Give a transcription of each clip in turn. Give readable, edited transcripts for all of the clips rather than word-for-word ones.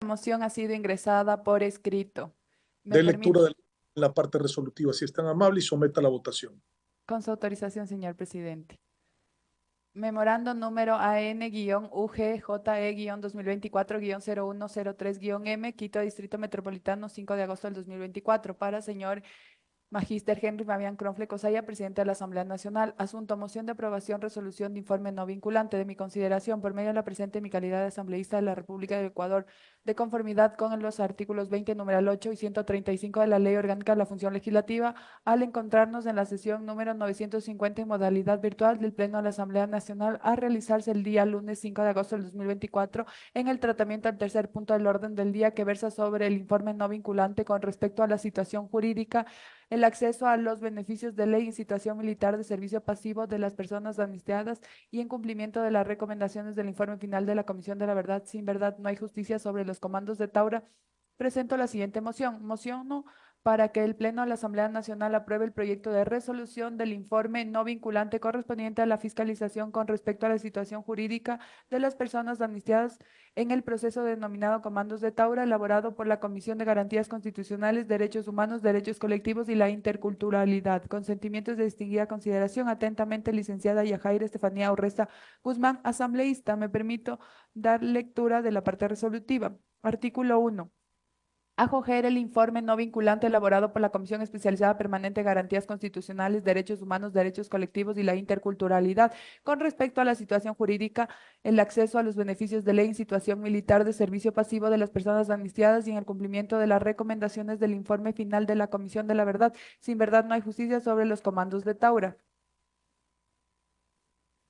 moción ha sido ingresada por escrito. De lectura de la parte resolutiva, si es tan amable, y someta a la votación. Con su autorización, señor presidente. Memorando número AN-UGJE-2024-0103-M, Quito, Distrito Metropolitano, 5 de agosto del 2024, para señor Magíster Henry Fabián Cronfle Cosaya, presidente de la Asamblea Nacional. Asunto: moción de aprobación, resolución de informe no vinculante. De mi consideración, por medio de la presente, mi calidad de asambleísta de la República del Ecuador, de conformidad con los artículos 20, numeral 8 y 135 de la Ley Orgánica de la Función Legislativa, al encontrarnos en la sesión número 950 en modalidad virtual del Pleno de la Asamblea Nacional, a realizarse el día lunes 5 de agosto del 2024, en el tratamiento del tercer punto del orden del día, que versa sobre el informe no vinculante con respecto a la situación jurídica, el acceso a los beneficios de ley en situación militar de servicio pasivo de las personas amnistiadas, y en cumplimiento de las recomendaciones del informe final de la Comisión de la Verdad, sin verdad no hay justicia, sobre los comandos de Taura, presento la siguiente moción. Mociono para que el Pleno de la Asamblea Nacional apruebe el proyecto de resolución del informe no vinculante correspondiente a la fiscalización con respecto a la situación jurídica de las personas amnistiadas en el proceso denominado Comandos de Taura, elaborado por la Comisión de Garantías Constitucionales, Derechos Humanos, Derechos Colectivos y la Interculturalidad. Con sentimientos de distinguida consideración, atentamente, licenciada Yajaira Estefanía Urresta Guzmán, asambleísta. Me permito dar lectura de la parte resolutiva. Artículo 1. Acoger el informe no vinculante elaborado por la Comisión Especializada Permanente de Garantías Constitucionales, Derechos Humanos, Derechos Colectivos y la Interculturalidad con respecto a la situación jurídica, el acceso a los beneficios de ley en situación militar de servicio pasivo de las personas amnistiadas, y en el cumplimiento de las recomendaciones del informe final de la Comisión de la Verdad, sin verdad no hay justicia, sobre los comandos de Taura.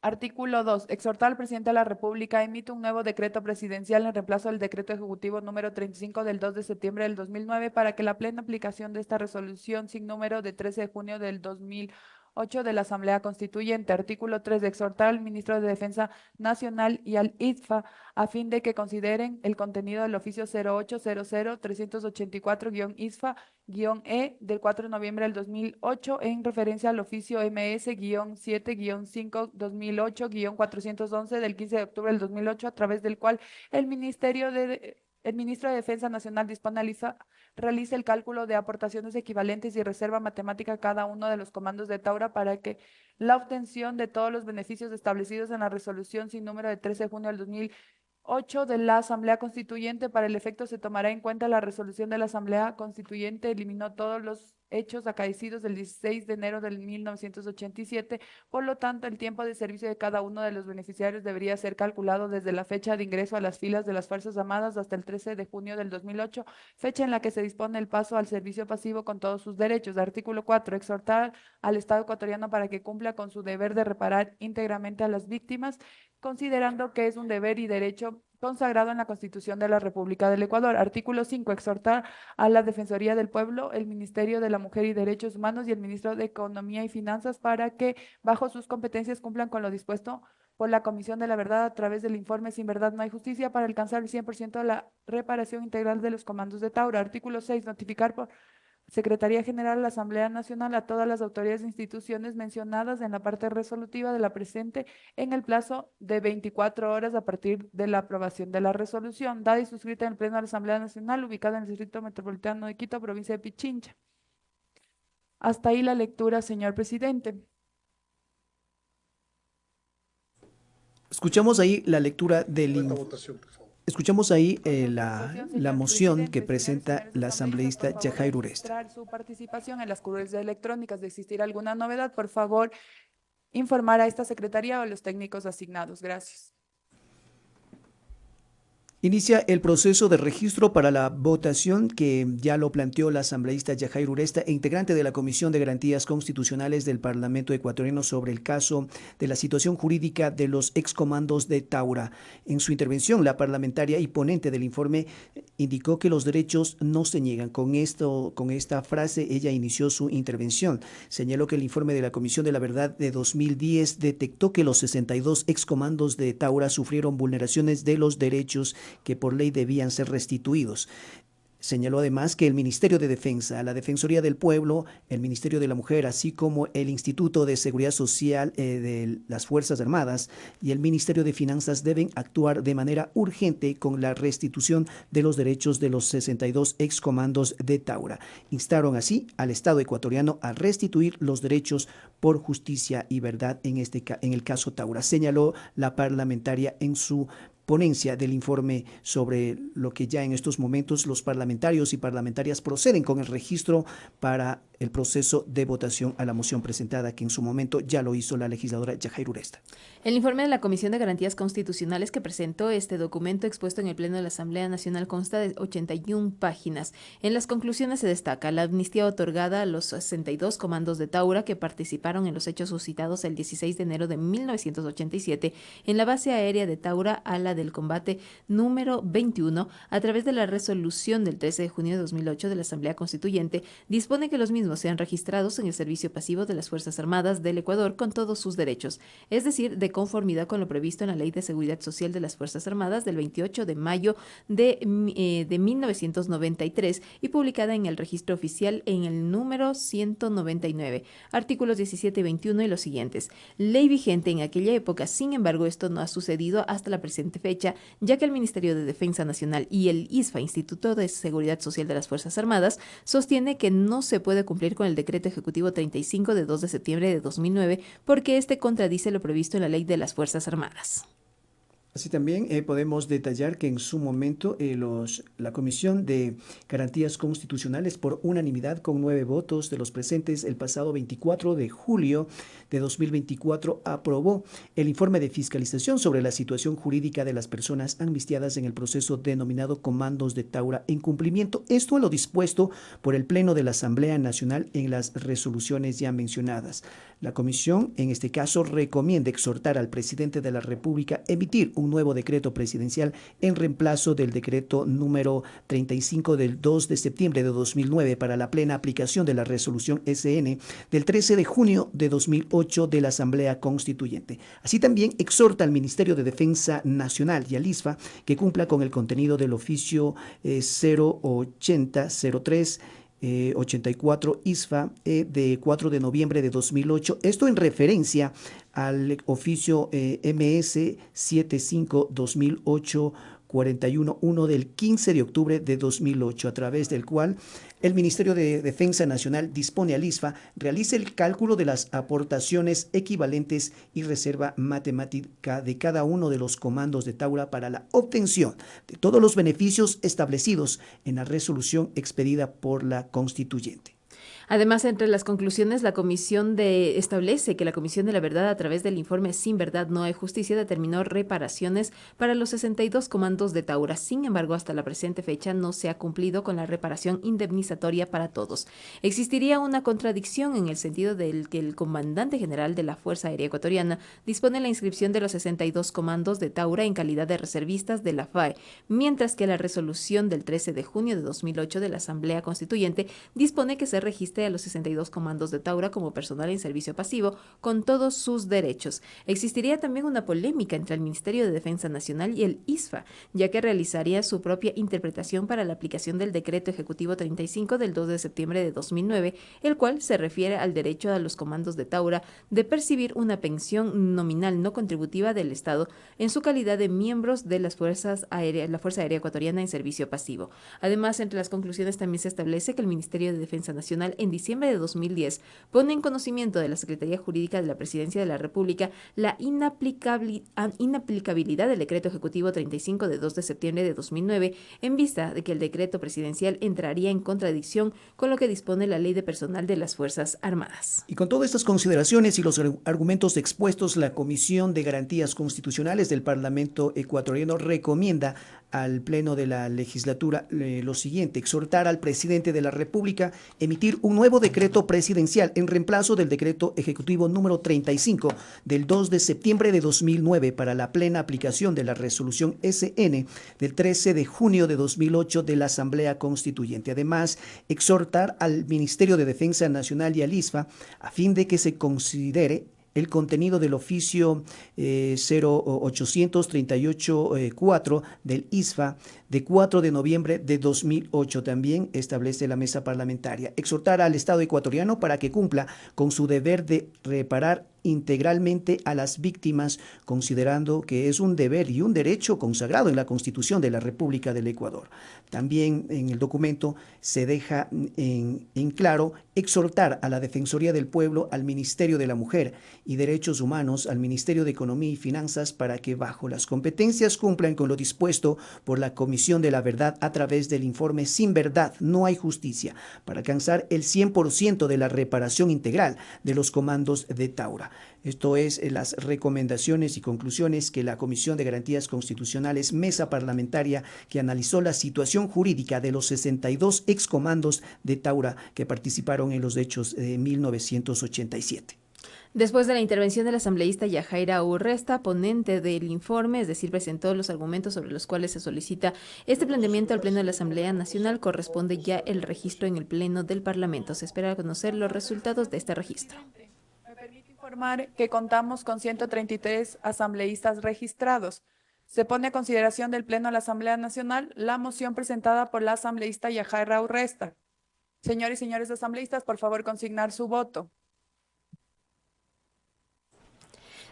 Artículo 2. Exhortar al presidente de la República emite un nuevo decreto presidencial en reemplazo del decreto ejecutivo número 35 del 2 de septiembre del 2009, para que la plena aplicación de esta resolución sin número de 13 de junio del 2008 de la Asamblea Constituyente. Artículo 3. Exhortar al ministro de Defensa Nacional y al ITFA a fin de que consideren el contenido del oficio 0800-384-ISFA-E del 4 de noviembre del 2008 en referencia al oficio MS-7-5-2008-411 del 15 de octubre del 2008, a través del cual el ministro de Defensa Nacional realiza el cálculo de aportaciones equivalentes y reserva matemática a cada uno de los comandos de Taura, para que la obtención de todos los beneficios establecidos en la resolución sin número de 13 de junio del 2008 de la Asamblea Constituyente. Para el efecto, se tomará en cuenta la resolución de la Asamblea Constituyente eliminó todos los hechos acaecidos del 16 de enero del 1987. Por lo tanto, el tiempo de servicio de cada uno de los beneficiarios debería ser calculado desde la fecha de ingreso a las filas de las Fuerzas Armadas hasta el 13 de junio del 2008, fecha en la que se dispone el paso al servicio pasivo con todos sus derechos. Artículo 4. Exhortar al Estado ecuatoriano para que cumpla con su deber de reparar íntegramente a las víctimas, considerando que es un deber y derecho consagrado en la Constitución de la República del Ecuador. Artículo 5. Exhortar a la Defensoría del Pueblo, el Ministerio de la Mujer y Derechos Humanos y el Ministro de Economía y Finanzas, para que, bajo sus competencias, cumplan con lo dispuesto por la Comisión de la Verdad a través del informe Sin Verdad No Hay Justicia, para alcanzar el 100% de la reparación integral de los comandos de Taura. Artículo 6. Notificar por Secretaría General de la Asamblea Nacional a todas las autoridades e instituciones mencionadas en la parte resolutiva de la presente, en el plazo de 24 horas a partir de la aprobación de la resolución, dada y suscrita en el Pleno de la Asamblea Nacional, ubicada en el Distrito Metropolitano de Quito, provincia de Pichincha. Hasta ahí la lectura, señor presidente. Escuchamos ahí la lectura del Someta a votación, por favor. Escuchamos ahí Con su la autorización, señor moción presidente, que señores y presenta señores la asambleístas, asambleísta por favor, Yajaira Urresta. registrar su participación en las curvas electrónicas. De existir alguna novedad, por favor, informar a esta secretaría o a los técnicos asignados. Gracias. Inicia el proceso de registro para la votación, que ya lo planteó la asambleísta Yajaira Urresta, integrante de la Comisión de Garantías Constitucionales del Parlamento ecuatoriano, sobre el caso de la situación jurídica de los excomandos de Taura. En su intervención, la parlamentaria y ponente del informe indicó que los derechos no se niegan. Con esta frase, ella inició su intervención. Señaló que el informe de la Comisión de la Verdad de 2010 detectó que los 62 excomandos de Taura sufrieron vulneraciones de los derechos que por ley debían ser restituidos. Señaló además que el Ministerio de Defensa, la Defensoría del Pueblo, el Ministerio de la Mujer, así como el Instituto de Seguridad Social de las Fuerzas Armadas y el Ministerio de Finanzas deben actuar de manera urgente con la restitución de los derechos de los 62 excomandos de Taura. Instaron así al Estado ecuatoriano a restituir los derechos por justicia y verdad en el caso Taura, señaló la parlamentaria en su ponencia del informe sobre lo que ya en estos momentos los parlamentarios y parlamentarias proceden con el registro para el proceso de votación a la moción presentada, que en su momento ya lo hizo la legisladora Yajaira Uresta. El informe de la Comisión de Garantías Constitucionales que presentó este documento expuesto en el Pleno de la Asamblea Nacional consta de 81 páginas. En las conclusiones se destaca la amnistía otorgada a los 62 comandos de Taura que participaron en los hechos suscitados el 16 de enero de 1987 en la base aérea de Taura, ala del combate número 21, a través de la resolución del 13 de junio de 2008 de la Asamblea Constituyente, dispone que los mismos sean registrados en el servicio pasivo de las Fuerzas Armadas del Ecuador con todos sus derechos, es decir, de conformidad con lo previsto en la Ley de Seguridad Social de las Fuerzas Armadas del 28 de mayo de 1993 y publicada en el Registro Oficial en el número 199, artículos 17 y 21 y los siguientes. Ley vigente en aquella época, sin embargo, esto no ha sucedido hasta la presente fecha, ya que el Ministerio de Defensa Nacional y el ISFA, Instituto de Seguridad Social de las Fuerzas Armadas, sostiene que no se puede cumplir con el Decreto Ejecutivo 35 de 2 de septiembre de 2009 porque este contradice lo previsto en la Ley de las Fuerzas Armadas. Así también podemos detallar que en su momento la Comisión de Garantías Constitucionales, por unanimidad con 9 votos de los presentes, el pasado 24 de julio de 2024 aprobó el informe de fiscalización sobre la situación jurídica de las personas amnistiadas en el proceso denominado Comandos de Taura en cumplimiento, esto a lo dispuesto por el Pleno de la Asamblea Nacional en las resoluciones ya mencionadas. La Comisión, en este caso, recomienda exhortar al presidente de la República a emitir un nuevo decreto presidencial en reemplazo del decreto número 35 del 2 de septiembre de 2009 para la plena aplicación de la resolución SN del 13 de junio de 2008 de la Asamblea Constituyente. Así también exhorta al Ministerio de Defensa Nacional y al ISFA que cumpla con el contenido del oficio 08003 84 ISFA de 4 de noviembre de 2008, esto en referencia al oficio MS 75-2008 41.1 del 15 de octubre de 2008, a través del cual el Ministerio de Defensa Nacional dispone al ISFA realice el cálculo de las aportaciones equivalentes y reserva matemática de cada uno de los comandos de Taura para la obtención de todos los beneficios establecidos en la resolución expedida por la Constituyente. Además, entre las conclusiones, la comisión establece que la Comisión de la Verdad, a través del informe Sin Verdad no hay justicia, determinó reparaciones para los 62 comandos de Taura. Sin embargo, hasta la presente fecha no se ha cumplido con la reparación indemnizatoria para todos. Existiría una contradicción en el sentido de que el comandante general de la Fuerza Aérea Ecuatoriana dispone la inscripción de los 62 comandos de Taura en calidad de reservistas de la FAE, mientras que la resolución del 13 de junio de 2008 de la Asamblea Constituyente dispone que se registre a los 62 comandos de Taura como personal en servicio pasivo con todos sus derechos. Existiría también una polémica entre el Ministerio de Defensa Nacional y el ISFA, ya que realizaría su propia interpretación para la aplicación del Decreto Ejecutivo 35 del 2 de septiembre de 2009, el cual se refiere al derecho a los comandos de Taura de percibir una pensión nominal no contributiva del Estado en su calidad de miembros de la Fuerza Aérea Ecuatoriana en servicio pasivo. Además, entre las conclusiones también se establece que el Ministerio de Defensa Nacional en diciembre de 2010 pone en conocimiento de la Secretaría Jurídica de la Presidencia de la República la inaplicabilidad del Decreto Ejecutivo 35 de 2 de septiembre de 2009 en vista de que el decreto presidencial entraría en contradicción con lo que dispone la Ley de Personal de las Fuerzas Armadas. Y con todas estas consideraciones y los argumentos expuestos, la Comisión de Garantías Constitucionales del Parlamento ecuatoriano recomienda al Pleno de la Legislatura lo siguiente: exhortar al presidente de la República emitir un nuevo decreto presidencial en reemplazo del decreto ejecutivo número 35 del 2 de septiembre de 2009 para la plena aplicación de la resolución SN del 13 de junio de 2008 de la Asamblea Constituyente. Además, exhortar al Ministerio de Defensa Nacional y al ISFA a fin de que se considere el contenido del oficio 0838-4 del ISFA de 4 de noviembre de 2008. También establece la mesa parlamentaria. Exhortar al Estado ecuatoriano para que cumpla con su deber de reparar integralmente a las víctimas, considerando que es un deber y un derecho consagrado en la Constitución de la República del Ecuador. También en el documento se deja en claro exhortar a la Defensoría del Pueblo, al Ministerio de la Mujer y Derechos Humanos, al Ministerio de Economía y Finanzas, para que bajo las competencias cumplan con lo dispuesto por la Comisión de la Verdad a través del informe Sin Verdad no hay justicia, para alcanzar el 100% de la reparación integral de los comandos de Taura. Esto es las recomendaciones y conclusiones que la Comisión de Garantías Constitucionales, mesa parlamentaria, que analizó la situación jurídica de los 62 excomandos de Taura que participaron en los hechos de 1987. Después de la intervención del asambleísta Yajaira Urresta, ponente del informe, es decir, presentó los argumentos sobre los cuales se solicita este planteamiento al Pleno de la Asamblea Nacional, corresponde ya el registro en el Pleno del Parlamento. Se espera conocer los resultados de este registro. Me permite informar que contamos con 133 asambleístas registrados. Se pone a consideración del Pleno de la Asamblea Nacional la moción presentada por la asambleísta Yajaira Urresta. Señores y señores asambleístas, por favor, consignar su voto.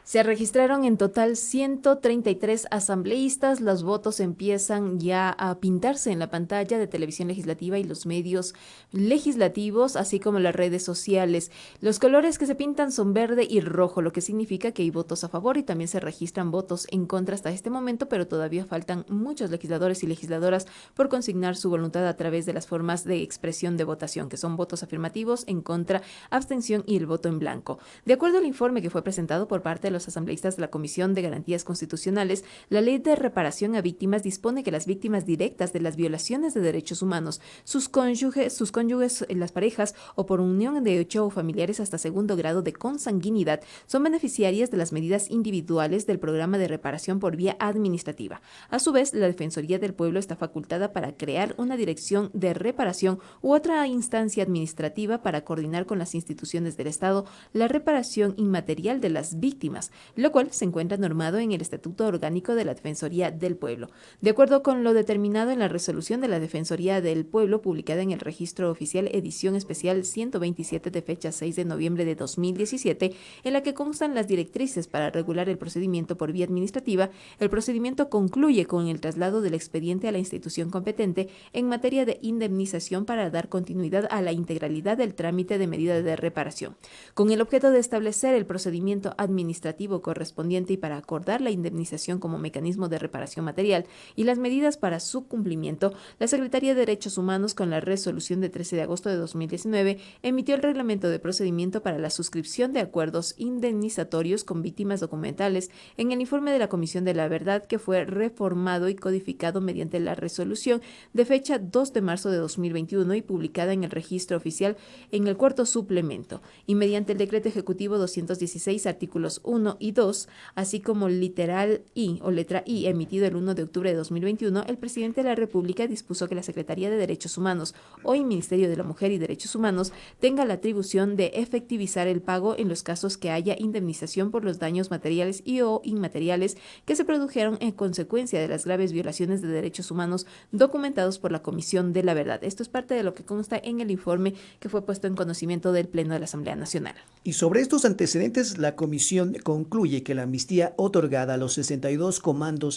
Se registraron en total 133 asambleístas. Los votos empiezan ya a pintarse en la pantalla de Televisión Legislativa y los medios legislativos, así como las redes sociales. Los colores que se pintan son verde y rojo, lo que significa que hay votos a favor y también se registran votos en contra hasta este momento, pero todavía faltan muchos legisladores y legisladoras por consignar su voluntad a través de las formas de expresión de votación, que son votos afirmativos, en contra, abstención y el voto en blanco. De acuerdo al informe que fue presentado por parte de los asambleístas de la Comisión de Garantías Constitucionales, la Ley de Reparación a Víctimas dispone que las víctimas directas de las violaciones de derechos humanos, sus cónyuges, las parejas o por unión de hecho o familiares hasta segundo grado de consanguinidad, son beneficiarias de las medidas individuales del programa de reparación por vía administrativa. A su vez, la Defensoría del Pueblo está facultada para crear una dirección de reparación u otra instancia administrativa para coordinar con las instituciones del Estado la reparación inmaterial de las víctimas, lo cual se encuentra normado en el Estatuto Orgánico de la Defensoría del Pueblo. De acuerdo con lo determinado en la resolución de la Defensoría del Pueblo, publicada en el Registro Oficial Edición Especial 127 de fecha 6 de noviembre de 2017, en la que constan las directrices para regular el procedimiento por vía administrativa, el procedimiento concluye con el traslado del expediente a la institución competente en materia de indemnización para dar continuidad a la integralidad del trámite de medida de reparación, con el objeto de establecer el procedimiento administrativo correspondiente y para acordar la indemnización como mecanismo de reparación material y las medidas para su cumplimiento. La Secretaría de Derechos Humanos, con la resolución de 13 de agosto de 2019, emitió el reglamento de procedimiento para la suscripción de acuerdos indemnizatorios con víctimas documentales en el informe de la Comisión de la Verdad, que fue reformado y codificado mediante la resolución de fecha 2 de marzo de 2021 y publicada en el Registro Oficial en el cuarto suplemento, y mediante el Decreto Ejecutivo 216, artículos 1 y 2, así como literal I o letra I, emitido el 1 de octubre de 2021, el presidente de la República dispuso que la Secretaría de Derechos Humanos o el Ministerio de la Mujer y Derechos Humanos tenga la atribución de efectivizar el pago en los casos que haya indemnización por los daños materiales y o inmateriales que se produjeron en consecuencia de las graves violaciones de derechos humanos documentados por la Comisión de la Verdad. Esto es parte de lo que consta en el informe que fue puesto en conocimiento del Pleno de la Asamblea Nacional. Y sobre estos antecedentes, la Comisión concluye que la amnistía otorgada a los 62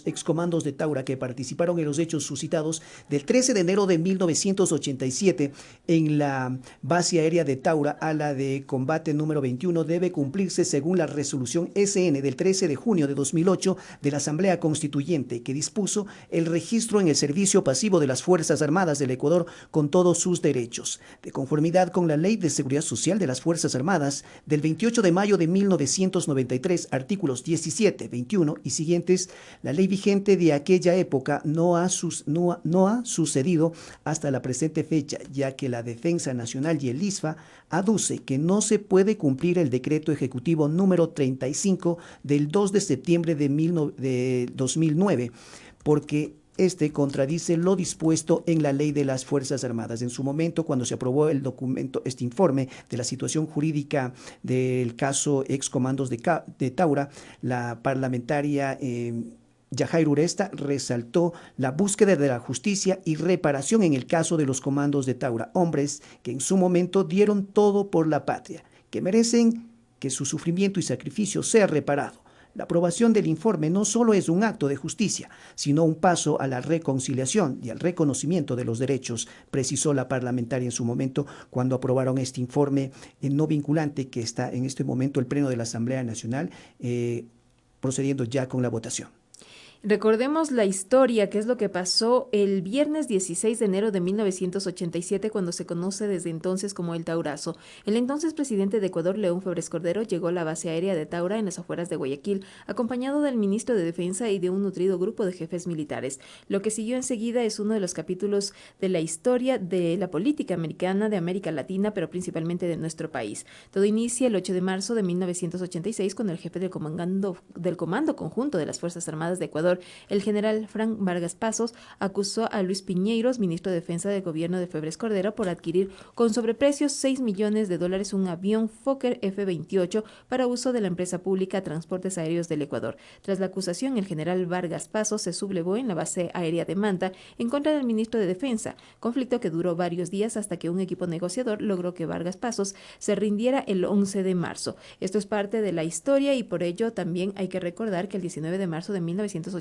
excomandos de Taura que participaron en los hechos suscitados del 13 de enero de 1987 en la base aérea de Taura a la de combate número 21 debe cumplirse según la resolución SN del 13 de junio de 2008 de la Asamblea Constituyente, que dispuso el registro en el servicio pasivo de las Fuerzas Armadas del Ecuador con todos sus derechos, de conformidad con la Ley de Seguridad Social de las Fuerzas Armadas del 28 de mayo de 1993, artículos 17, 21 y siguientes. La ley vigente de aquella época no ha sucedido hasta la presente fecha, ya que la Defensa Nacional y el ISFA aduce que no se puede cumplir el decreto ejecutivo número 35 del 2 de septiembre de 2009, porque este contradice lo dispuesto en la Ley de las Fuerzas Armadas. En su momento, cuando se aprobó el documento, este informe de la situación jurídica del caso excomandos de Taura, la parlamentaria Yajaira Uresta resaltó la búsqueda de la justicia y reparación en el caso de los comandos de Taura, hombres que en su momento dieron todo por la patria, que merecen que su sufrimiento y sacrificio sea reparado. La aprobación del informe no solo es un acto de justicia, sino un paso a la reconciliación y al reconocimiento de los derechos, precisó la parlamentaria en su momento cuando aprobaron este informe no vinculante que está en este momento el Pleno de la Asamblea Nacional procediendo ya con la votación. Recordemos la historia, qué es lo que pasó el viernes 16 de enero de 1987, cuando se conoce desde entonces como el Taurazo. El entonces presidente de Ecuador, León Febres Cordero, llegó a la base aérea de Taura en las afueras de Guayaquil, acompañado del ministro de Defensa y de un nutrido grupo de jefes militares. Lo que siguió enseguida es uno de los capítulos de la historia de la política americana de América Latina, pero principalmente de nuestro país. Todo inicia el 8 de marzo de 1986, cuando el jefe del Comando Conjunto de las Fuerzas Armadas de Ecuador, el general Frank Vargas Pasos, acusó a Luis Piñeiros, ministro de Defensa del gobierno de Febres Cordero, por adquirir con sobreprecio $6 millones un avión Fokker F-28 para uso de la empresa pública Transportes Aéreos del Ecuador. Tras la acusación, el general Vargas Pasos se sublevó en la base aérea de Manta en contra del ministro de Defensa, conflicto que duró varios días hasta que un equipo negociador logró que Vargas Pasos se rindiera el 11 de marzo. Esto es parte de la historia y por ello también hay que recordar que el 19 de marzo de 1986,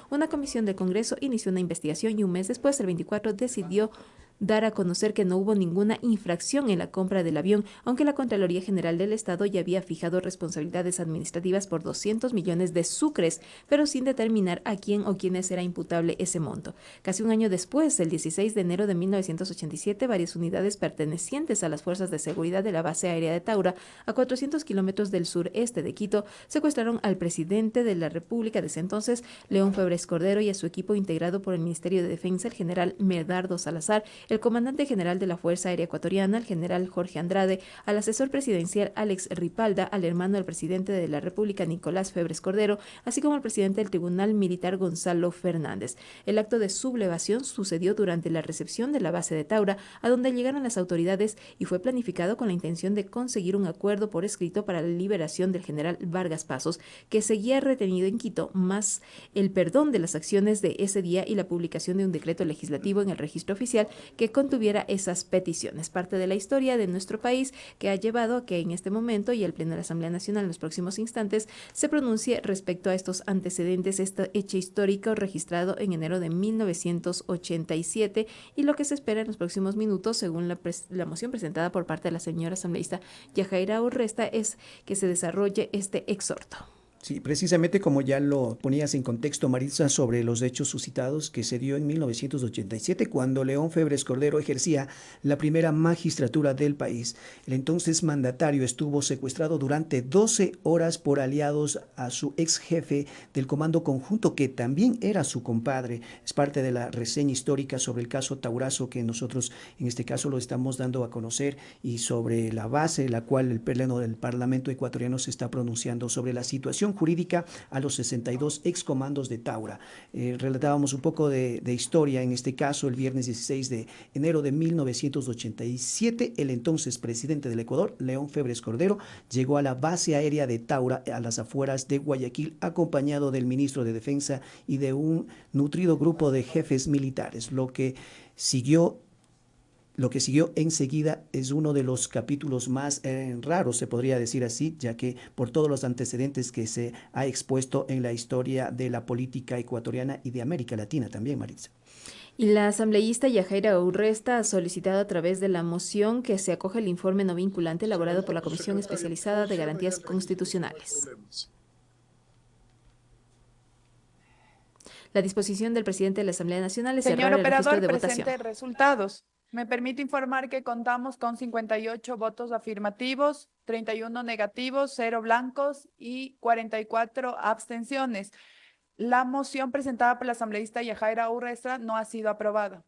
una comisión del Congreso inició una investigación y un mes después, el 24, decidió dar a conocer que no hubo ninguna infracción en la compra del avión, aunque la Contraloría General del Estado ya había fijado responsabilidades administrativas por 200 millones de sucres, pero sin determinar a quién o quiénes era imputable ese monto. Casi un año después, el 16 de enero de 1987, varias unidades pertenecientes a las fuerzas de seguridad de la base aérea de Taura, a 400 kilómetros del sureste de Quito, secuestraron al presidente de la República de ese entonces, León Febres Cordero, y a su equipo integrado por el Ministerio de Defensa, el general Medardo Salazar, el comandante general de la Fuerza Aérea Ecuatoriana, el general Jorge Andrade, al asesor presidencial Alex Ripalda, al hermano del presidente de la República, Nicolás Febres Cordero, así como al presidente del Tribunal Militar, Gonzalo Fernández. El acto de sublevación sucedió durante la recepción de la base de Taura, a donde llegaron las autoridades, y fue planificado con la intención de conseguir un acuerdo por escrito para la liberación del general Vargas Pasos, que seguía retenido en Quito, más el perdón de las acciones de ese día y la publicación de un decreto legislativo en el registro oficial que contuviera esas peticiones. Parte de la historia de nuestro país que ha llevado a que en este momento y el Pleno de la Asamblea Nacional en los próximos instantes se pronuncie respecto a estos antecedentes, este hecho histórico registrado en enero de 1987 y lo que se espera en los próximos minutos, según la moción presentada por parte de la señora asambleísta Yajaira Urresta, es que se desarrolle este exhorto. Sí, precisamente como ya lo ponías en contexto, Maritza, sobre los hechos suscitados que se dio en 1987, cuando León Febres Cordero ejercía la primera magistratura del país. El entonces mandatario estuvo secuestrado durante 12 horas por aliados a su ex jefe del Comando Conjunto, que también era su compadre. Es parte de la reseña histórica sobre el caso Taurazo que nosotros en este caso lo estamos dando a conocer, y sobre la base en la cual el Pleno del Parlamento ecuatoriano se está pronunciando sobre la situación jurídica a los 62 excomandos de Taura. Relatábamos un poco de historia en este caso. El viernes 16 de enero de 1987, el entonces presidente del Ecuador, León Febres Cordero, llegó a la base aérea de Taura, a las afueras de Guayaquil, acompañado del ministro de Defensa y de un nutrido grupo de jefes militares. Lo que siguió enseguida es uno de los capítulos más raros, se podría decir así, ya que por todos los antecedentes que se ha expuesto en la historia de la política ecuatoriana y de América Latina también, Maritza. Y la asambleísta Yajaira Urresta ha solicitado a través de la moción que se acoja el informe no vinculante elaborado por la Comisión Especializada de Garantías Constitucionales. La disposición del presidente de la Asamblea Nacional es cerrar el registro de votación. Presente resultados. Me permite informar que contamos con 58 votos afirmativos, 31 negativos, 0 blancos y 44 abstenciones. La moción presentada por la asambleísta Yajaira Urresta no ha sido aprobada.